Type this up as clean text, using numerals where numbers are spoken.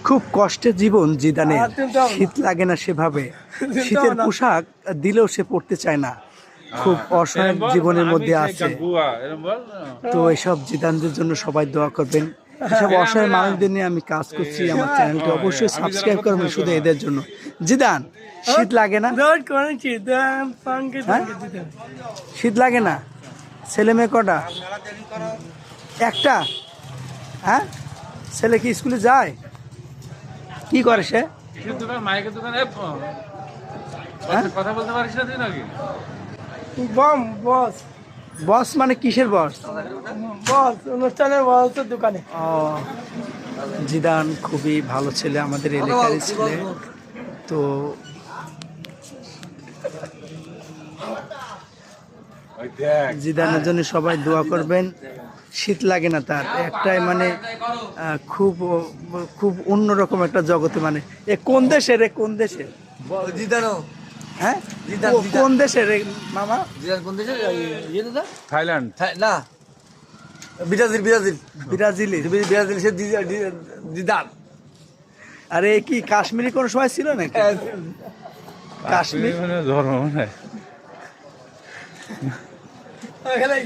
খুব কষ্টের জীবন জিদানের, শীত লাগে না সেভাবে, শীতের পোশাক দিলেও সে পড়তে চায় না, খুব অসহায় জীবনের মধ্যে আছে। তো এসব জিদানদের জন্য সবাই দোয়া করবেন। এসব অসহায় মানুষদের নিয়ে আমি কাজ করছি, আমার চ্যানেলটি অবশ্যই সাবস্ক্রাইব করবেন শুধু এদের জন্য। জিদান, শীত লাগে না? হ্যাঁ? শীত লাগে না? ছেলে মেয়ে কটা? একটা? হ্যাঁ, ছেলে কি স্কুলে যায়? কি করে সে? মাইকের দোকানে হ্যাঁ? কথা বলতে পারিস না তুই নাকি? বস বস মানে কিসের বস? বস অনুষ্ঠানের বসের দোকানে। ও, জিদান খুবই ভালো ছেলে, আমাদের এলাকারই ছেলে। তো জিদানের জন্য সবাই দোয়া করবেন। শীত লাগে না তার, একটাই মানে খুব খুব অন্যরকম একটা জগতে। মানে এ কোন দেশের? রে কোন দেশের? জিদানো হ্যাঁ, জিদান, কোন দেশের রে মামা? জিদান কোন দেশের? ইয়ে দাদা থাইল্যান্ড। না, ব্রাজিল ব্রাজিল ব্রাজিলি। ব্রাজিল সে জিদান। আরে এ কি কাশ্মীরি কোন সময় ছিল নাকি? কাশ্মীর মানে ধর্ম মানে খেলাই